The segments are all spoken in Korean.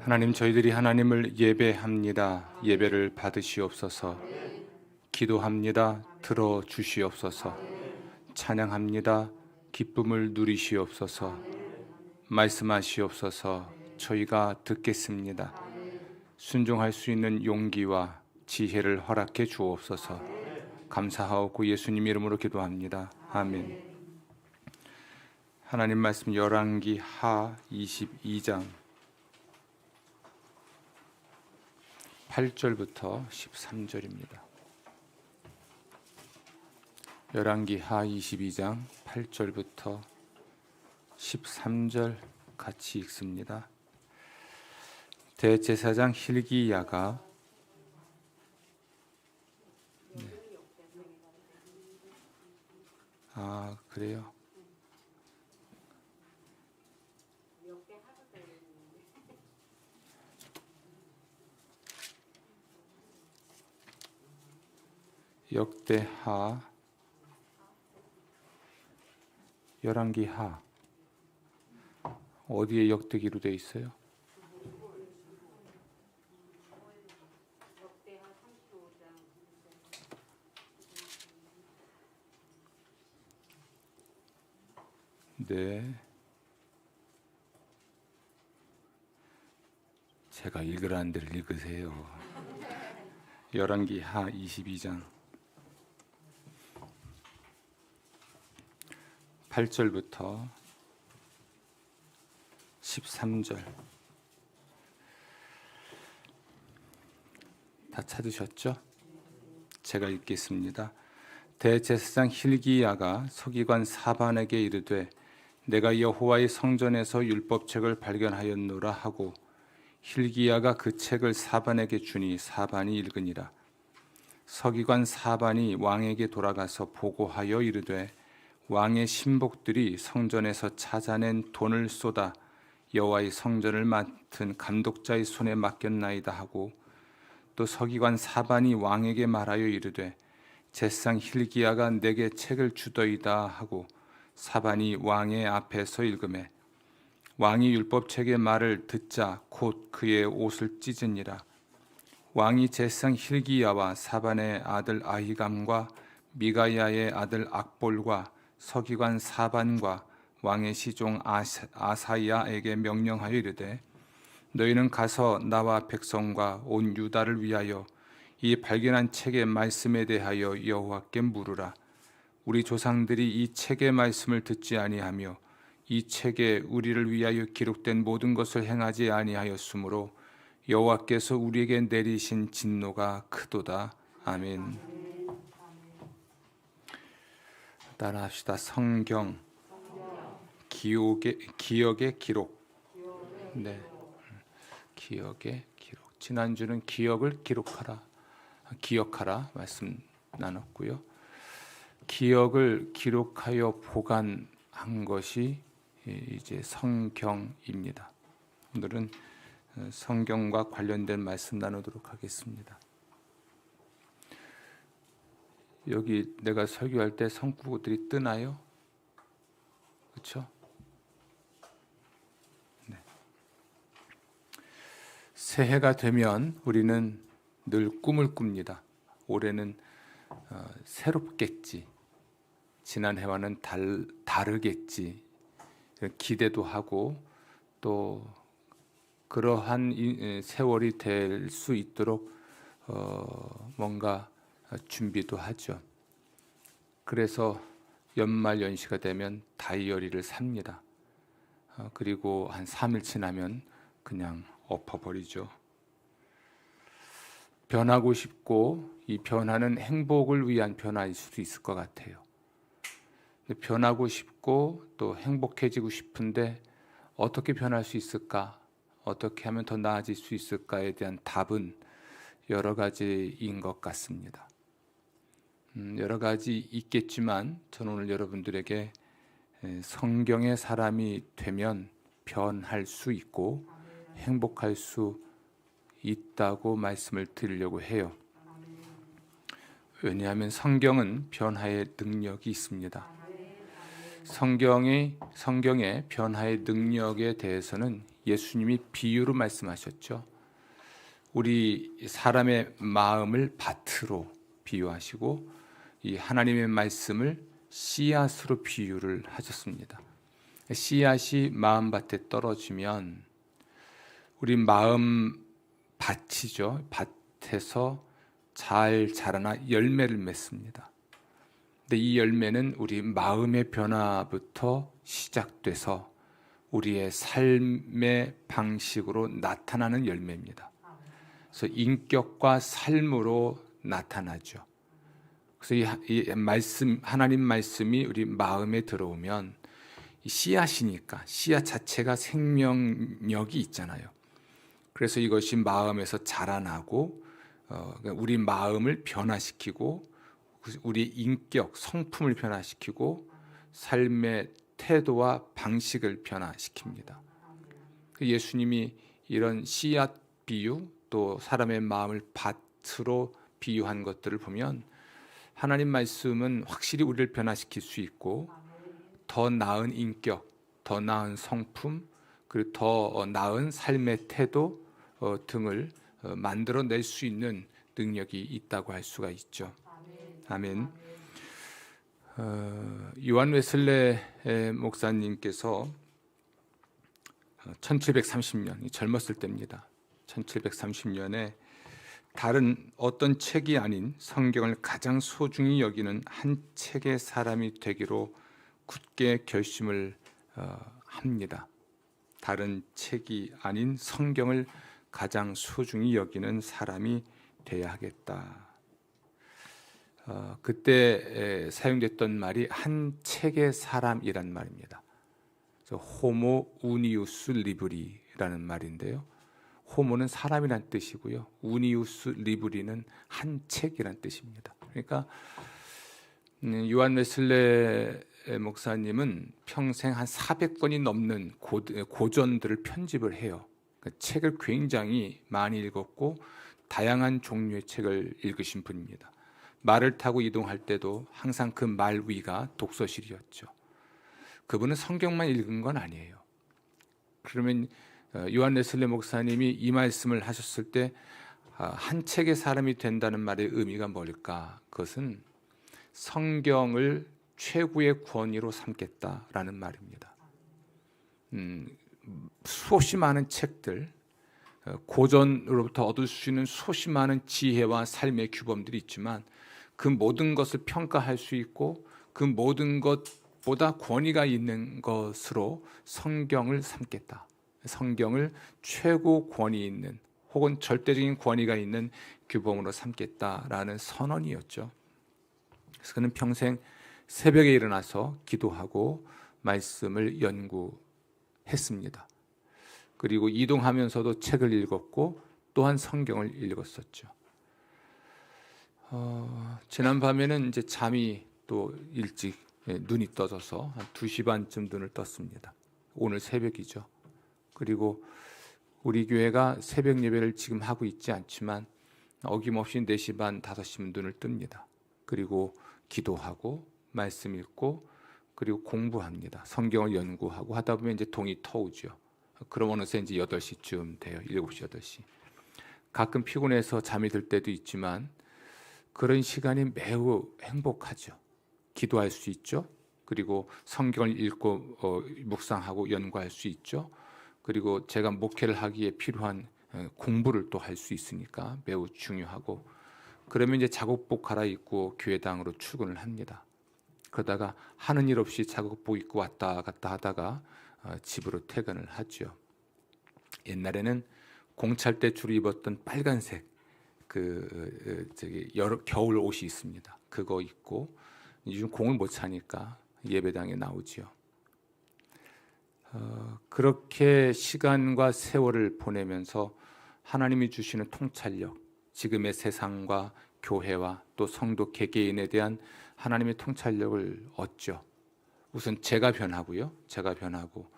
하나님, 저희들이 하나님을 예배합니다. 예배를 받으시옵소서. 기도합니다. 들어주시옵소서. 찬양합니다. 기쁨을 누리시옵소서. 말씀하시옵소서. 저희가 듣겠습니다. 순종할 수 있는 용기와 지혜를 허락해 주옵소서. 감사하옵고 예수님 이름으로 기도합니다. 아멘. 하나님 말씀 열왕기 하 22장 8절부터 13절입니다. 열왕기 하 22장 8절부터 13절 같이 읽습니다. 대제사장 hil기야가 그래요? 역대하 열왕기 하 어디에 역대기로 되어 있어요? 네, 제가 읽으라는 대로 읽으세요. 열왕기 하 22장 8절부터 13절 다 찾으셨죠? 제가 읽겠습니다. 대제사장 hil기야가 서기관 사반에게 이르되 내가 여호와의 성전에서 율법책을 발견하였노라 하고 hil기야가 그 책을 사반에게 주니 사반이 읽으니라. 서기관 사반이 왕에게 돌아가서 보고하여 이르되 왕의 신복들이 성전에서 찾아낸 돈을 쏟아 여호와의 성전을 맡은 감독자의 손에 맡겼나이다 하고 또 서기관 사반이 왕에게 말하여 이르되 제사장 hil기야가 내게 책을 주더이다 하고 사반이 왕의 앞에서 읽으매 왕이 율법책의 말을 듣자 곧 그의 옷을 찢으니라. 왕이 제사장 hil기야와 사반의 아들 아히감과 미가야의 아들 악볼과 서기관 사반과 왕의 시종 아사야에게 명령하여 이르되 너희는 가서 나와 백성과 온 유다를 위하여 이 발견한 책의 말씀에 대하여 여호와께 물으라. 우리 조상들이 이 책의 말씀을 듣지 아니하며 이 책에 우리를 위하여 기록된 모든 것을 행하지 아니하였으므로 여호와께서 우리에게 내리신 진노가 크도다. 아멘. 따라합시다. 성경 기억의 기록. 네, 기억의 기록. 지난주는 기억을 기억하라 말씀 나눴고요. 기억을 기록하여 보관한 것이 이제 성경입니다. 오늘은 성경과 관련된 말씀 나누도록 하겠습니다. 여기 내가 설교할 때 성구들이 뜨나요? 그렇죠? 네. 새해가 되면 우리는 늘 꿈을 꿉니다. 올해는 새롭겠지, 지난 해와는 다르겠지 기대도 하고 또 그러한 세월이 될 수 있도록 뭔가 준비도 하죠. 그래서 연말 연시가 되면 다이어리를 삽니다. 그리고 한 3일 지나면 그냥 엎어버리죠. 변하고 싶고 이 변화는 행복을 위한 변화일 수도 있을 것 같아요. 변하고 싶고 또 행복해지고 싶은데 어떻게 변할 수 있을까? 어떻게 하면 더 나아질 수 있을까에 대한 답은 여러 가지인 것 같습니다. 여러 가지 있겠지만 저는 오늘 여러분들에게 성경의 사람이 되면 변할 수 있고 행복할 수 있다고 말씀을 드리려고 해요. 왜냐하면 성경은 변화의 능력이 있습니다. 성경의 변화의 능력에 대해서는 예수님이 비유로 말씀하셨죠. 우리 사람의 마음을 밭으로 비유하시고 이 하나님의 말씀을 씨앗으로 비유를 하셨습니다. 씨앗이 마음밭에 떨어지면 우리 마음 밭이죠. 밭에서 잘 자라나 열매를 맺습니다. 근데 이 열매는 우리 마음의 변화부터 시작돼서 우리의 삶의 방식으로 나타나는 열매입니다. 그래서 인격과 삶으로 나타나죠. 그래서 이 말씀, 하나님 말씀이 우리 마음에 들어오면 이 씨앗이니까 씨앗 자체가 생명력이 있잖아요. 그래서 이것이 마음에서 자라나고 우리 마음을 변화시키고 우리 인격, 성품을 변화시키고 삶의 태도와 방식을 변화시킵니다. 예수님이 이런 씨앗 비유 또 사람의 마음을 밭으로 비유한 것들을 보면 하나님 말씀은 확실히 우리를 변화시킬 수 있고 더 나은 인격, 더 나은 성품, 그리고 더 나은 삶의 태도 등을 만들어낼 수 있는 능력이 있다고 할 수가 있죠. 아멘. 요한 웨슬레 목사님께서 1730년 젊었을 때입니다. 1730년에 다른 어떤 책이 아닌 성경을 가장 소중히 여기는 한 책의 사람이 되기로 굳게 결심을 합니다. 다른 책이 아닌 성경을 가장 소중히 여기는 사람이 돼야 하겠다. 그때 사용됐던 말이 한 책의 사람이란 말입니다. 호모 우니우스 리브리라는 말인데요. 호모는 사람이란 뜻이고요. 우니우스 리브리는 한 책이란 뜻입니다. 그러니까 요한 웨슬레 목사님은 평생 한 400권이 넘는 고전들을 편집을 해요. 그러니까 책을 굉장히 많이 읽었고 다양한 종류의 책을 읽으신 분입니다. 말을 타고 이동할 때도 항상 그 말 위가 독서실이었죠. 그분은 성경만 읽은 건 아니에요. 그러면 요한 웨슬레 목사님이 이 말씀을 하셨을 때 한 책의 사람이 된다는 말의 의미가 뭘까? 그것은 성경을 최고의 권위로 삼겠다라는 말입니다. 수없이 많은 책들, 고전으로부터 얻을 수 있는 수없이 많은 지혜와 삶의 규범들이 있지만 그 모든 것을 평가할 수 있고 그 모든 것보다 권위가 있는 것으로 성경을 삼겠다. 성경을 최고 권위 있는 혹은 절대적인 권위가 있는 규범으로 삼겠다라는 선언이었죠. 그래서 그는 평생 새벽에 일어나서 기도하고 말씀을 연구했습니다. 그리고 이동하면서도 책을 읽었고 또한 성경을 읽었었죠. 지난 밤에는 이제 잠이 또 일찍 눈이 떠져서 한 2시 반쯤 눈을 떴습니다. 오늘 새벽이죠. 그리고 우리 교회가 새벽 예배를 지금 하고 있지 않지만 어김없이 4시 반, 5시면 눈을 뜹니다. 그리고 기도하고 말씀 읽고 그리고 공부합니다. 성경을 연구하고 하다 보면 이제 동이 터오죠. 그럼 어느새 이제 8시쯤 돼요. 7시, 8시. 가끔 피곤해서 잠이 들 때도 있지만 그런 시간이 매우 행복하죠. 기도할 수 있죠. 그리고 성경을 읽고 묵상하고 연구할 수 있죠. 그리고 제가 목회를 하기에 필요한 공부를 또 할 수 있으니까 매우 중요하고 그러면 이제 작업복 갈아입고 교회당으로 출근을 합니다. 그러다가 하는 일 없이 작업복 입고 왔다 갔다 하다가 집으로 퇴근을 하죠. 옛날에는 공찰 때 주로 입었던 빨간색 겨울 옷이 있습니다. 그거 입고 요즘 공을 못 차니까 예배당에 나오지요. 그렇게 시간과 세월을 보내면서 하나님이 주시는 통찰력, 지금의 세상과 교회와 또 성도 개개인에 대한 하나님의 통찰력을 얻죠. 우선 제가 변하고요. 제가 변하고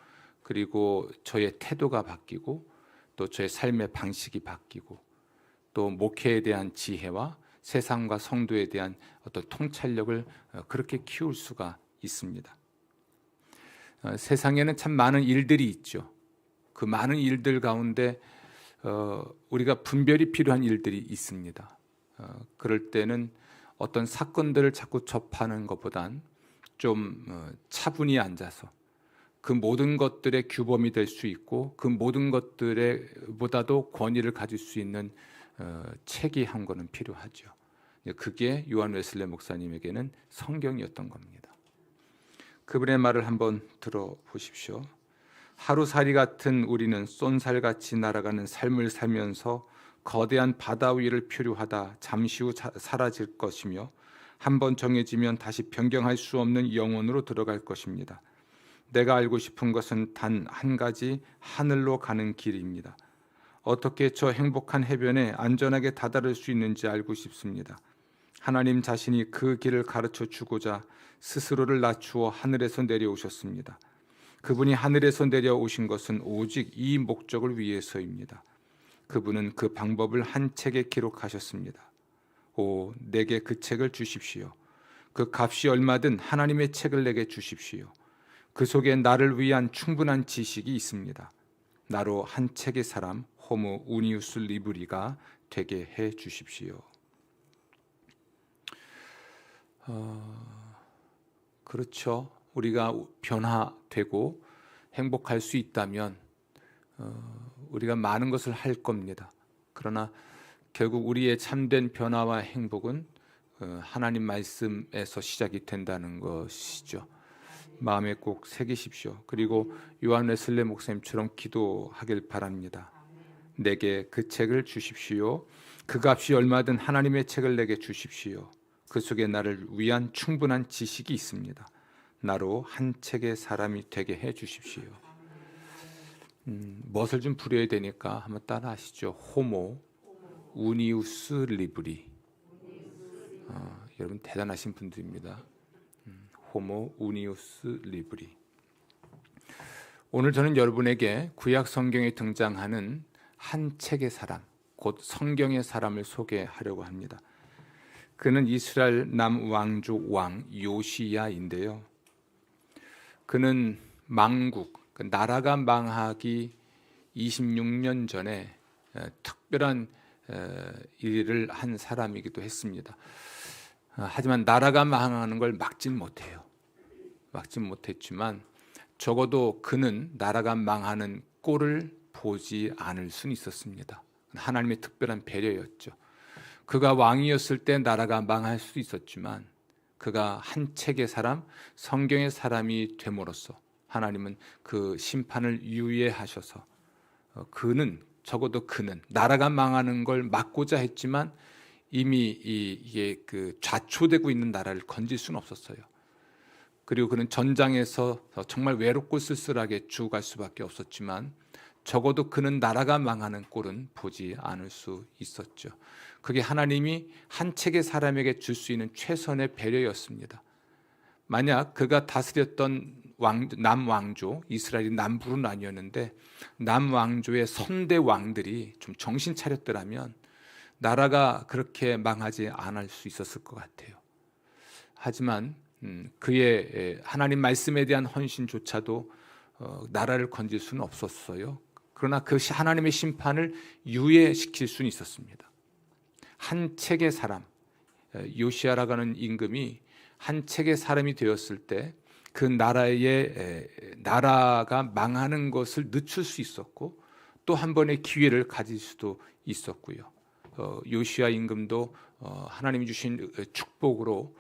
그리고 저의 태도가 바뀌고 또 저의 삶의 방식이 바뀌고 또 목회에 대한 지혜와 세상과 성도에 대한 어떤 통찰력을 그렇게 키울 수가 있습니다. 세상에는 참 많은 일들이 있죠. 그 많은 일들 가운데 우리가 분별이 필요한 일들이 있습니다. 그럴 때는 어떤 사건들을 자꾸 접하는 것보단 좀 차분히 앉아서 그 모든 것들의 규범이 될 수 있고 그 모든 것들에 보다도 권위를 가질 수 있는 책이 한 권은 필요하죠. 그게 요한 웨슬레 목사님에게는 성경이었던 겁니다. 그분의 말을 한번 들어보십시오. 하루살이 같은 우리는 쏜살같이 날아가는 삶을 살면서 거대한 바다 위를 표류하다 잠시 후 사라질 것이며 한번 정해지면 다시 변경할 수 없는 영혼으로 들어갈 것입니다. 내가 알고 싶은 것은 단 한 가지 하늘로 가는 길입니다. 어떻게 저 행복한 해변에 안전하게 다다를 수 있는지 알고 싶습니다. 하나님 자신이 그 길을 가르쳐 주고자 스스로를 낮추어 하늘에서 내려오셨습니다. 그분이 하늘에서 내려오신 것은 오직 이 목적을 위해서입니다. 그분은 그 방법을 한 책에 기록하셨습니다. 오, 내게 그 책을 주십시오. 그 값이 얼마든 하나님의 책을 내게 주십시오. 그 속에 나를 위한 충분한 지식이 있습니다. 나로 한 책의 사람 호모 우니우스 리브리가 되게 해 주십시오. 그렇죠. 우리가 변화되고 행복할 수 있다면 우리가 많은 것을 할 겁니다. 그러나 결국 우리의 참된 변화와 행복은 하나님 말씀에서 시작이 된다는 것이죠. 마음에 꼭 새기십시오. 그리고 요한 웨슬레 목사님처럼 기도하길 바랍니다. 내게 그 책을 주십시오. 그 값이 얼마든 하나님의 책을 내게 주십시오. 그 속에 나를 위한 충분한 지식이 있습니다. 나로 한 책의 사람이 되게 해 주십시오. 멋을 좀 부려야 되니까 한번 따라 하시죠. 호모 우니우스 리브리. 여러분 대단하신 분들입니다. 호모 우니우스 리브리. 오늘 저는 여러분에게 구약 성경에 등장하는 한 책의 사람, 곧 성경의 사람을 소개하려고 합니다. 그는 이스라엘 남왕족 왕 요시야인데요. 그는 망국, 나라가 망하기 26년 전에 특별한 일을 한 사람이기도 했습니다. 하지만 나라가 망하는 걸 막진 못해요. 막진 못했지만 적어도 그는 나라가 망하는 꼴을 보지 않을 수는 있었습니다. 하나님의 특별한 배려였죠. 그가 왕이었을 때 나라가 망할 수 있었지만 그가 한 책의 사람, 성경의 사람이 됨으로써 하나님은 그 심판을 유예하셔서 적어도 그는 나라가 망하는 걸 막고자 했지만 이미 이게 그 좌초되고 있는 나라를 건질 수는 없었어요. 그리고 그는 전장에서 정말 외롭고 쓸쓸하게 죽어갈 수밖에 없었지만 적어도 그는 나라가 망하는 꼴은 보지 않을 수 있었죠. 그게 하나님이 한 책의 사람에게 줄 수 있는 최선의 배려였습니다. 만약 그가 다스렸던 남왕조, 이스라엘이 남부로 나뉘었는데 남왕조의 선대 왕들이 좀 정신 차렸더라면 나라가 그렇게 망하지 않을 수 있었을 것 같아요. 하지만 그의 하나님 말씀에 대한 헌신조차도 나라를 건질 수는 없었어요. 그러나 그 하나님의 심판을 유예시킬 수는 있었습니다. 한 책의 사람, 요시야라고 하는 임금이 한 책의 사람이 되었을 때 그 나라가 망하는 것을 늦출 수 있었고 또 한 번의 기회를 가질 수도 있었고요. 요시야 임금도 하나님이 주신 축복으로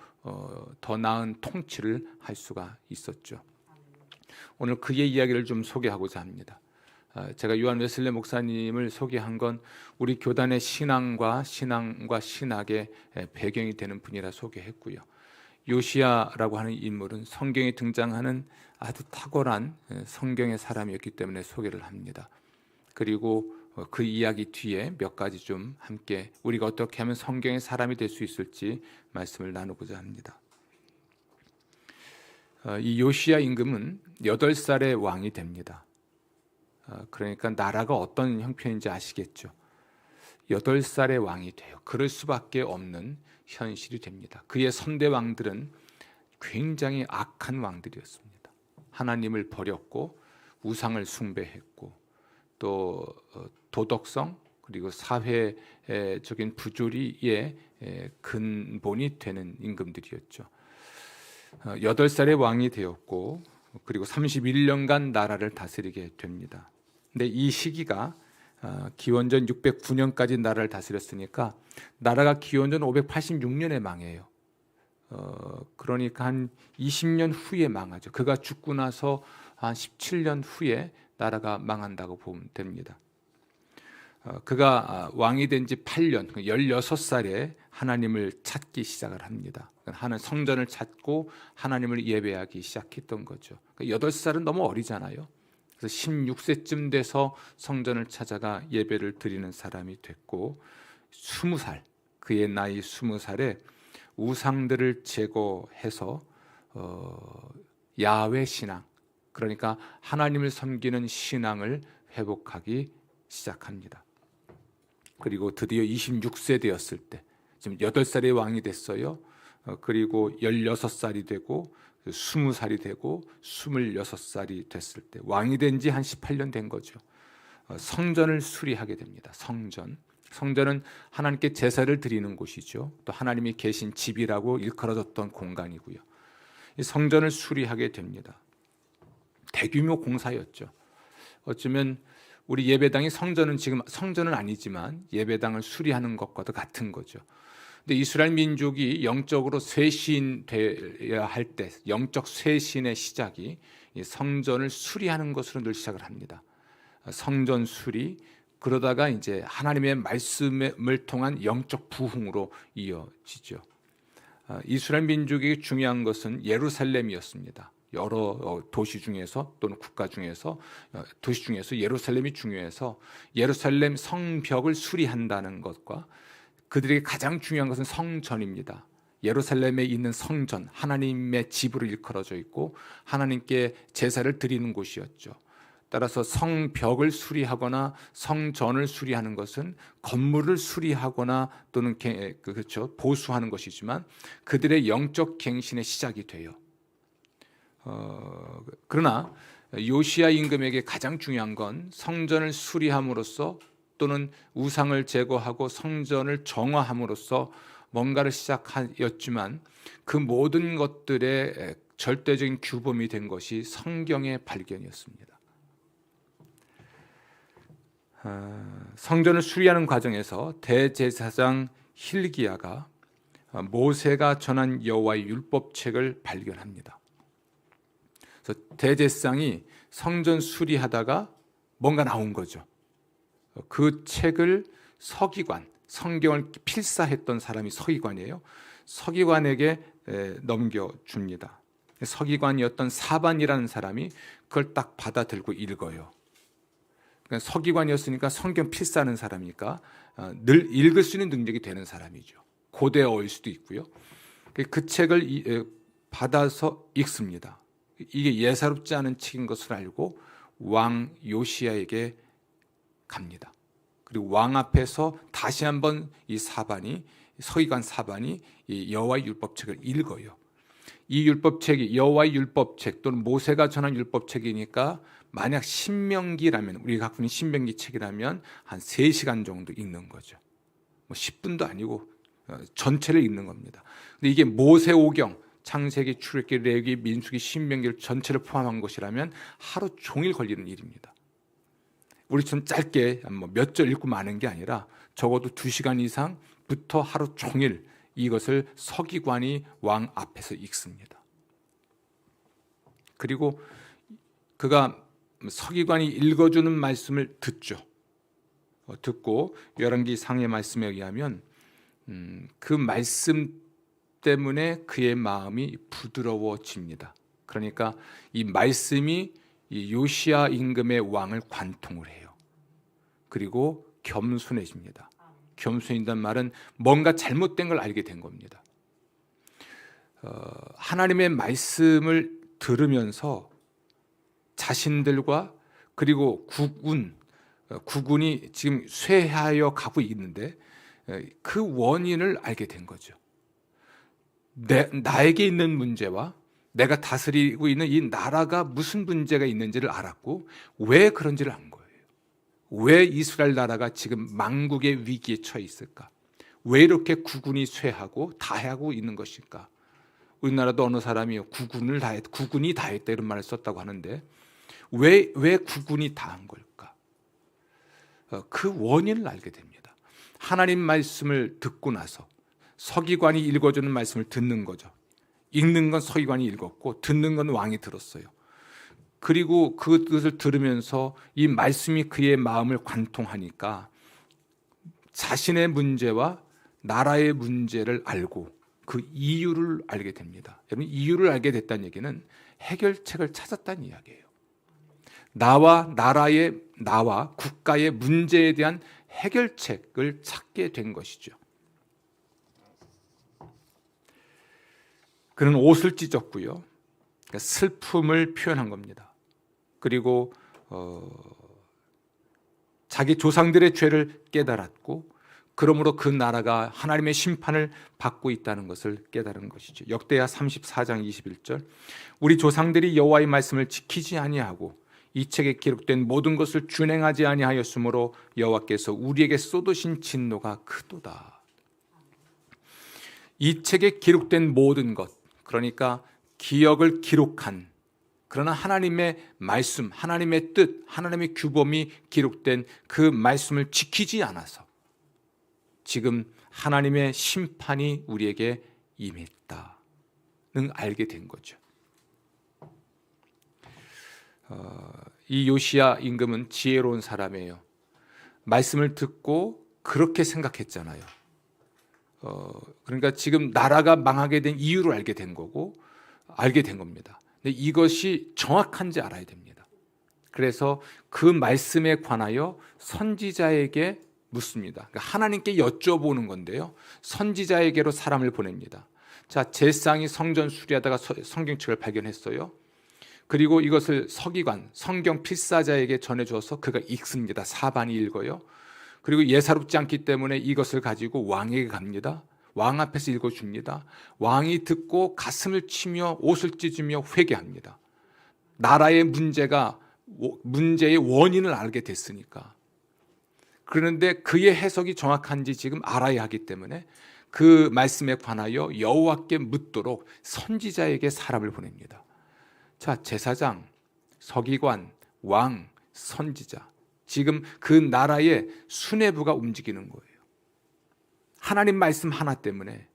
더 나은 통치를 할 수가 있었죠. 오늘 그의 이야기를 좀 소개하고자 합니다. 제가 요한 웨슬레 목사님을 소개한 건 우리 교단의 신앙과 신학의 배경이 되는 분이라 소개했고요. 요시야라고 하는 인물은 성경에 등장하는 아주 탁월한 성경의 사람이었기 때문에 소개를 합니다. 그리고 그 이야기 뒤에 몇 가지 좀 함께 우리가 어떻게 하면 성경의 사람이 될 수 있을지 말씀을 나누고자 합니다. 이 요시야 임금은 8살의 왕이 됩니다. 그러니까 나라가 어떤 형편인지 아시겠죠. 8살의 왕이 돼요. 그럴 수밖에 없는 현실이 됩니다. 그의 선대 왕들은 굉장히 악한 왕들이었습니다. 하나님을 버렸고 우상을 숭배했고 또 도덕성 그리고 사회적인 부조리의 근본이 되는 임금들이었죠. 8살에 왕이 되었고 그리고 31년간 나라를 다스리게 됩니다. 근데 이 시기가 기원전 609년까지 나라를 다스렸으니까 나라가 기원전 586년에 망해요. 그러니까 한 20년 후에 망하죠. 그가 죽고 나서 한 17년 후에 나라가 망한다고 보면 됩니다. 그가 왕이 된 지 8년, 16살에 하나님을 찾기 시작을 합니다. 성전을 찾고 하나님을 예배하기 시작했던 거죠. 8살은 너무 어리잖아요. 그래서 16세쯤 돼서 성전을 찾아가 예배를 드리는 사람이 됐고 20살, 그의 나이 20살에 우상들을 제거해서 야훼 신앙, 그러니까 하나님을 섬기는 신앙을 회복하기 시작합니다. 그리고 드디어 26세 되었을 때, 지금 8살의 왕이 됐어요. 그리고 16살이 되고 20살이 되고 26살이 됐을 때 왕이 된 지 한 18년 된 거죠. 성전을 수리하게 됩니다. 성전은 하나님께 제사를 드리는 곳이죠. 또 하나님이 계신 집이라고 일컬어졌던 공간이고요. 이 성전을 수리하게 됩니다. 대규모 공사였죠. 어쩌면 우리 예배당이 지금 성전은 아니지만 예배당을 수리하는 것과도 같은 거죠. 근데 이스라엘 민족이 영적으로 쇄신되어야 할 때, 영적 쇄신의 시작이 성전을 수리하는 것으로 늘 시작을 합니다. 성전 수리, 그러다가 이제 하나님의 말씀을 통한 영적 부흥으로 이어지죠. 이스라엘 민족에게 중요한 것은 예루살렘이었습니다. 여러 도시 중에서 또는 국가 중에서 도시 중에서 예루살렘이 중요해서 예루살렘 성벽을 수리한다는 것과 그들에게 가장 중요한 것은 성전입니다. 예루살렘에 있는 성전, 하나님의 집으로 일컬어져 있고 하나님께 제사를 드리는 곳이었죠. 따라서 성벽을 수리하거나 성전을 수리하는 것은 건물을 수리하거나 또는 그렇죠, 보수하는 것이지만 그들의 영적 갱신의 시작이 돼요. 그러나 요시야 임금에게 가장 중요한 건 성전을 수리함으로써 또는 우상을 제거하고 성전을 정화함으로써 뭔가를 시작하였지만 그 모든 것들의 절대적인 규범이 된 것이 성경의 발견이었습니다. 성전을 수리하는 과정에서 대제사장 hil기야가 모세가 전한 여호와의 율법책을 발견합니다. 그래서 대제사장이 성전 수리하다가 뭔가 나온 거죠. 그 책을 서기관, 성경을 필사했던 사람이 서기관이에요. 서기관에게 넘겨줍니다. 서기관이었던 사반이라는 사람이 그걸 딱 받아들고 읽어요. 그러니까 서기관이었으니까 성경 필사하는 사람이니까 늘 읽을 수 있는 능력이 되는 사람이죠. 고대어일 수도 있고요. 그 책을 받아서 읽습니다. 이게 예사롭지 않은 책인 것을 알고 왕 요시야에게 갑니다. 그리고 왕 앞에서 다시 한번 이 서기관 사반이 이 여호와의 율법책을 읽어요. 이 율법책이 여호와의 율법책 또는 모세가 전한 율법책이니까 만약 신명기라면, 우리가 갖고 있는 신명기 책이라면 한 3시간 정도 읽는 거죠. 10분도 아니고 전체를 읽는 겁니다. 근데 이게 모세오경, 창세기, 출애굽기, 레위기, 민수기, 신명기 전체를 포함한 것이라면 하루 종일 걸리는 일입니다. 우리처럼 짧게 몇 절 읽고 마는 게 아니라 적어도 2시간 이상부터 하루 종일 이것을 서기관이 왕 앞에서 읽습니다. 그리고 그가 서기관이 읽어주는 말씀을 듣죠. 듣고 열왕기 상의 말씀에 의하면 그 말씀 때문에 그의 마음이 부드러워집니다. 그러니까 이 말씀이 이 요시야 임금의 왕을 관통을 해요. 그리고 겸손해집니다. 겸손이란 말은 뭔가 잘못된 걸 알게 된 겁니다. 하나님의 말씀을 들으면서 자신들과 그리고 국군이 지금 쇠하여 가고 있는데 그 원인을 알게 된 거죠. 나에게 있는 문제와 내가 다스리고 있는 이 나라가 무슨 문제가 있는지를 알았고 왜 그런지를 안 거예요. 왜 이스라엘 나라가 지금 망국의 위기에 처해 있을까? 왜 이렇게 국군이 쇠하고 다하고 있는 것일까? 우리나라도 어느 사람이 국군이 다했다 이런 말을 썼다고 하는데 왜 국군이 다한 걸까? 그 원인을 알게 됩니다. 하나님 말씀을 듣고 나서 서기관이 읽어주는 말씀을 듣는 거죠. 읽는 건 서기관이 읽었고 듣는 건 왕이 들었어요. 그리고 그것을 들으면서 이 말씀이 그의 마음을 관통하니까 자신의 문제와 나라의 문제를 알고 그 이유를 알게 됩니다. 여러분, 이유를 알게 됐다는 얘기는 해결책을 찾았다는 이야기예요. 나와 국가의 문제에 대한 해결책을 찾게 된 것이죠. 그는 옷을 찢었고요. 그러니까 슬픔을 표현한 겁니다. 그리고 자기 조상들의 죄를 깨달았고 그러므로 그 나라가 하나님의 심판을 받고 있다는 것을 깨달은 것이죠. 역대하 34장 21절 우리 조상들이 여호와의 말씀을 지키지 아니하고 이 책에 기록된 모든 것을 준행하지 아니하였으므로 여호와께서 우리에게 쏟으신 진노가 크도다. 이 책에 기록된 모든 것, 그러니까 기억을 기록한, 그러나 하나님의 말씀, 하나님의 뜻, 하나님의 규범이 기록된 그 말씀을 지키지 않아서 지금 하나님의 심판이 우리에게 임했다는 알게 된 거죠. 이 요시야 임금은 지혜로운 사람이에요. 말씀을 듣고 그렇게 생각했잖아요. 그러니까 지금 나라가 망하게 된 이유를 알게 된 거고 알게 된 겁니다. 근데 이것이 정확한지 알아야 됩니다. 그래서 그 말씀에 관하여 선지자에게 묻습니다. 그러니까 하나님께 여쭤보는 건데요. 선지자에게로 사람을 보냅니다. 자, 제사장이 성전 수리하다가 성경책을 발견했어요. 그리고 이것을 서기관, 성경 필사자에게 전해줘서 그가 읽습니다. 사반이 읽어요. 그리고 예사롭지 않기 때문에 이것을 가지고 왕에게 갑니다. 왕 앞에서 읽어줍니다. 왕이 듣고 가슴을 치며 옷을 찢으며 회개합니다. 나라의 문제의 원인을 알게 됐으니까. 그런데 그의 해석이 정확한지 지금 알아야 하기 때문에 그 말씀에 관하여 여호와께 묻도록 선지자에게 사람을 보냅니다. 자, 제사장, 서기관, 왕, 선지자, 지금 그 나라의 수뇌부가 움직이는 거예요. 하나님 말씀 하나 때문에,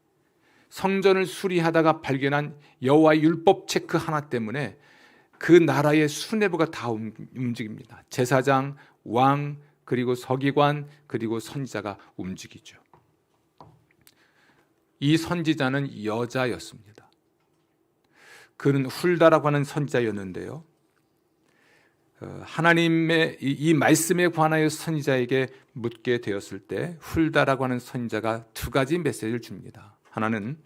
성전을 수리하다가 발견한 여호와의 율법 체크 하나 때문에 그 나라의 수뇌부가 다 움직입니다. 제사장, 왕, 그리고 서기관, 그리고 선지자가 움직이죠. 이 선지자는 여자였습니다. 그는 훌다라고 하는 선지자였는데요. 하나님의 이 말씀에 관하여 선지자에게 묻게 되었을 때 훌다라고 하는 선지자가 두 가지 메시지를 줍니다. 하나는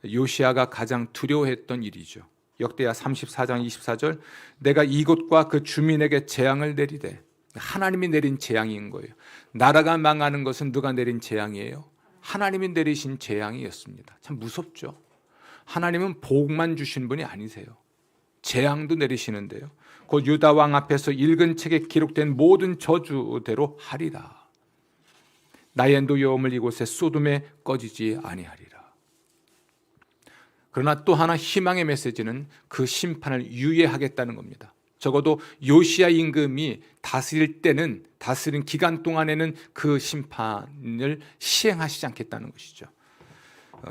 요시야가 가장 두려워했던 일이죠. 역대하 34장 24절 내가 이곳과 그 주민에게 재앙을 내리되, 하나님이 내린 재앙인 거예요. 나라가 망하는 것은 누가 내린 재앙이에요? 하나님이 내리신 재앙이었습니다. 참 무섭죠. 하나님은 복만 주신 분이 아니세요. 재앙도 내리시는데요. 곧 유다 왕 앞에서 읽은 책에 기록된 모든 저주대로 하리라. 나의 노여움을 이곳에 소돔에 꺼지지 아니하리라. 그러나 또 하나 희망의 메시지는 그 심판을 유예하겠다는 겁니다. 적어도 요시야 임금이 다스린 기간 동안에는 그 심판을 시행하시지 않겠다는 것이죠.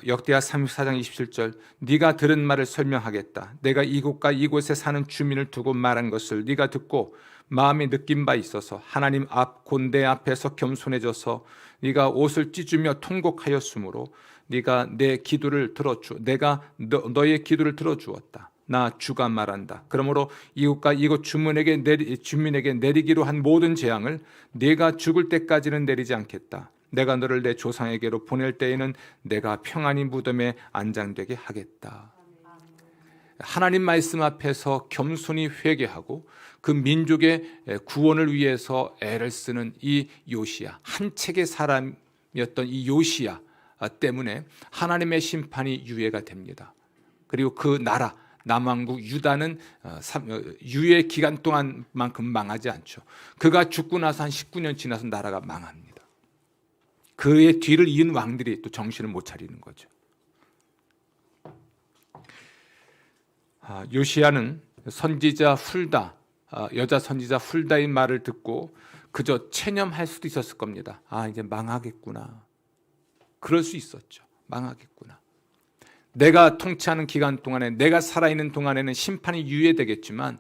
역대하 34장 27절 네가 들은 말을 설명하겠다. 내가 이곳과 이곳에 사는 주민을 두고 말한 것을 네가 듣고 마음에 느낀 바 있어서 하나님 앞 곤대 앞에서 겸손해져서 네가 옷을 찢으며 통곡하였으므로 네가 내 기도를 내가 너의 기도를 들어주었다. 나 주가 말한다. 그러므로 이곳과 이곳 주민에게 내리기로 한 모든 재앙을 네가 죽을 때까지는 내리지 않겠다. 내가 너를 내 조상에게로 보낼 때에는 내가 평안히 무덤에 안장되게 하겠다. 하나님 말씀 앞에서 겸손히 회개하고 그 민족의 구원을 위해서 애를 쓰는 이 요시야, 한 책의 사람이었던 이 요시야 때문에 하나님의 심판이 유예가 됩니다. 그리고 그 남왕국 유다는 유의 기간 동안만큼 망하지 않죠. 그가 죽고 나서 한 19년 지나서 나라가 망합니다. 그의 뒤를 이은 왕들이 또 정신을 못 차리는 거죠. 요시야는 선지자 훌다, 여자 선지자 훌다의 말을 듣고 그저 체념할 수도 있었을 겁니다. 이제 망하겠구나. 그럴 수 있었죠. 망하겠구나. 내가 통치하는 기간 동안에, 내가 살아있는 동안에는 심판이 유예되겠지만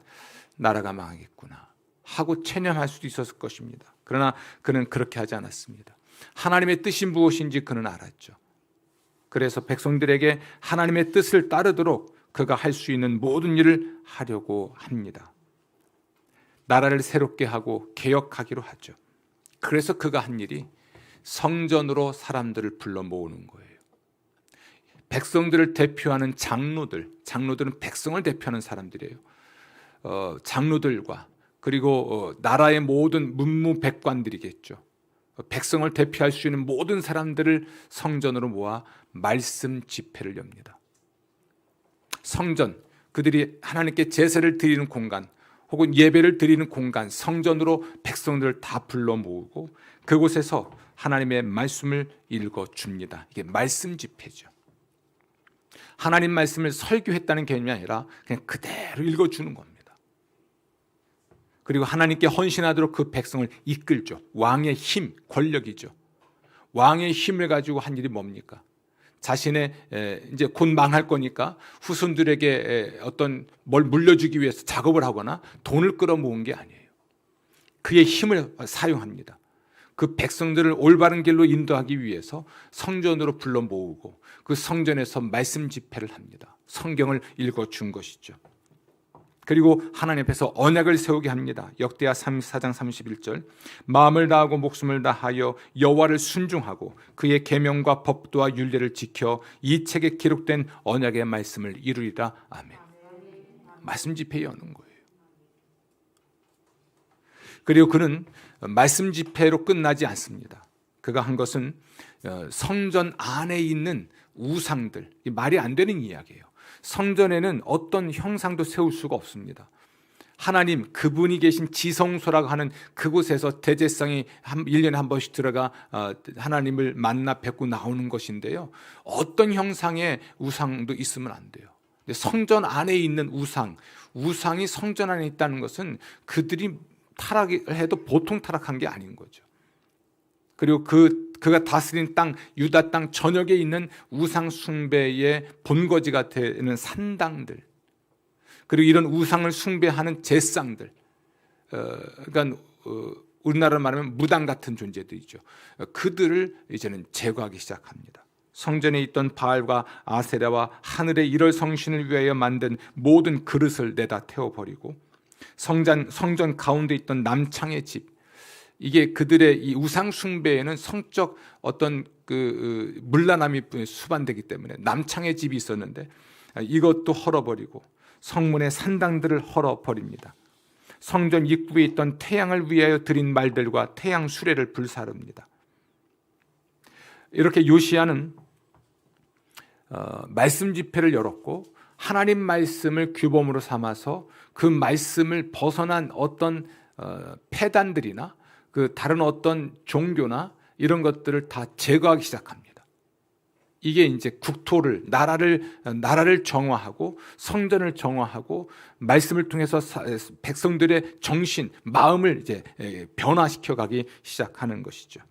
나라가 망하겠구나 하고 체념할 수도 있었을 것입니다. 그러나 그는 그렇게 하지 않았습니다. 하나님의 뜻이 무엇인지 그는 알았죠. 그래서 백성들에게 하나님의 뜻을 따르도록 그가 할 수 있는 모든 일을 하려고 합니다. 나라를 새롭게 하고 개혁하기로 하죠. 그래서 그가 한 일이 성전으로 사람들을 불러 모으는 거예요. 백성들을 대표하는 장로들은 백성을 대표하는 사람들이에요. 장로들과 그리고 나라의 모든 문무백관들이겠죠. 백성을 대표할 수 있는 모든 사람들을 성전으로 모아 말씀 집회를 엽니다. 성전, 그들이 하나님께 제사를 드리는 공간 혹은 예배를 드리는 공간, 성전으로 백성들을 다 불러 모으고 그곳에서 하나님의 말씀을 읽어줍니다. 이게 말씀 집회죠. 하나님 말씀을 설교했다는 개념이 아니라 그냥 그대로 읽어주는 겁니다. 그리고 하나님께 헌신하도록 그 백성을 이끌죠. 왕의 힘, 권력이죠. 왕의 힘을 가지고 한 일이 뭡니까? 자신의 이제 곧 망할 거니까 후손들에게 어떤 뭘 물려주기 위해서 작업을 하거나 돈을 끌어모은 게 아니에요. 그의 힘을 사용합니다. 그 백성들을 올바른 길로 인도하기 위해서 성전으로 불러 모으고 그 성전에서 말씀 집회를 합니다. 성경을 읽어준 것이죠. 그리고 하나님 앞에서 언약을 세우게 합니다. 역대하 34장 31절 마음을 다하고 목숨을 다하여 여호와를 순종하고 그의 계명과 법도와 율례를 지켜 이 책에 기록된 언약의 말씀을 이루리라. 아멘. 말씀 집회 여는 거예요. 그리고 그는 말씀 집회로 끝나지 않습니다. 그가 한 것은 성전 안에 있는 우상들, 말이 안 되는 이야기예요. 성전에는 어떤 형상도 세울 수가 없습니다. 하나님, 그분이 계신 지성소라고 하는 그곳에서 대제사장이 1년에 한 번씩 들어가 하나님을 만나 뵙고 나오는 것인데요. 어떤 형상의 우상도 있으면 안 돼요. 성전 안에 있는 우상이 성전 안에 있다는 것은 그들이 타락을 해도 보통 타락한 게 아닌 거죠. 그리고 그가 다스린 땅, 유다 땅 전역에 있는 우상 숭배의 본거지가 되는 산당들, 그리고 이런 우상을 숭배하는 제상들, 그러니까 우리나라로 말하면 무당 같은 존재들이죠. 그들을 이제는 제거하기 시작합니다. 성전에 있던 바알과 아세라와 하늘의 일월 성신을 위하여 만든 모든 그릇을 내다 태워버리고 성전 가운데 있던 남창의 집, 이게 그들의 이 우상 숭배에는 성적 어떤 그 문란함이 수반되기 때문에 남창의 집이 있었는데 이것도 헐어버리고 성문의 산당들을 헐어버립니다. 성전 입구에 있던 태양을 위하여 드린 말들과 태양 수레를 불사릅니다. 이렇게 요시야는 말씀 집회를 열었고 하나님 말씀을 규범으로 삼아서 그 말씀을 벗어난 어떤 폐단들이나 그 다른 어떤 종교나 이런 것들을 다 제거하기 시작합니다. 이게 이제 국토를, 나라를 정화하고 성전을 정화하고 말씀을 통해서 백성들의 정신, 마음을 이제 변화시켜 가기 시작하는 것이죠.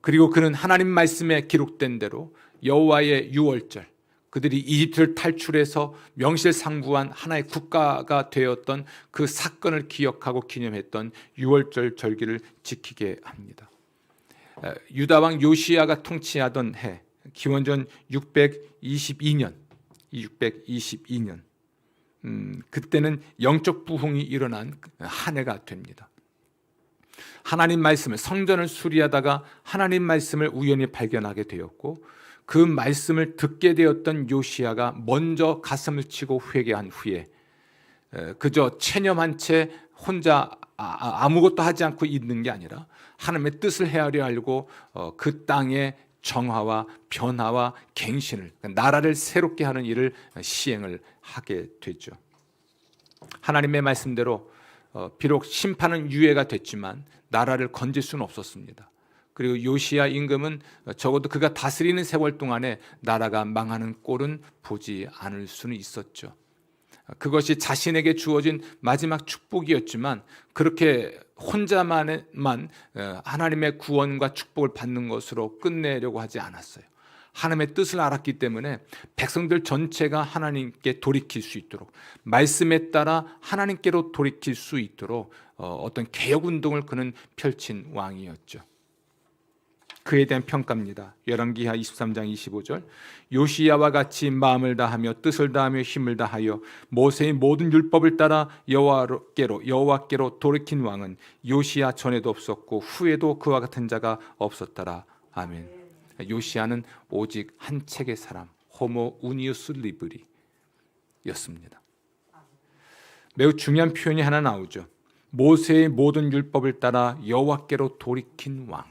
그리고 그는 하나님 말씀에 기록된 대로 여호와의 유월절, 그들이 이집트를 탈출해서 명실상부한 하나의 국가가 되었던 그 사건을 기억하고 기념했던 유월절 절기를 지키게 합니다. 유다왕 요시야가 통치하던 해, 기원전 622년, 그때는 영적 부흥이 일어난 한 해가 됩니다. 하나님 말씀을, 성전을 수리하다가 하나님 말씀을 우연히 발견하게 되었고 그 말씀을 듣게 되었던 요시야가 먼저 가슴을 치고 회개한 후에 그저 체념한 채 혼자 아무것도 하지 않고 있는 게 아니라 하나님의 뜻을 헤아려 알고 그 땅에 정화와 변화와 갱신을, 나라를 새롭게 하는 일을 시행을 하게 되죠. 하나님의 말씀대로 비록 심판은 유예가 됐지만 나라를 건질 수는 없었습니다. 그리고 요시야 임금은 적어도 그가 다스리는 세월 동안에 나라가 망하는 꼴은 보지 않을 수는 있었죠. 그것이 자신에게 주어진 마지막 축복이었지만 그렇게 혼자만 하나님의 구원과 축복을 받는 것으로 끝내려고 하지 않았어요. 하나님의 뜻을 알았기 때문에 백성들 전체가 하나님께 돌이킬 수 있도록, 말씀에 따라 하나님께로 돌이킬 수 있도록 어떤 개혁운동을 그는 펼친 왕이었죠. 그에 대한 평가입니다. 열왕기하 23장 25절, 요시야와 같이 마음을 다하며 뜻을 다하며 힘을 다하여 모세의 모든 율법을 따라 여호와께로 돌이킨 왕은 요시야 전에도 없었고 후에도 그와 같은 자가 없었더라. 아멘. 요시야는 오직 한 책의 사람, 호모 우니우스 리브리 였습니다. 매우 중요한 표현이 하나 나오죠. 모세의 모든 율법을 따라 여호와께로 돌이킨 왕.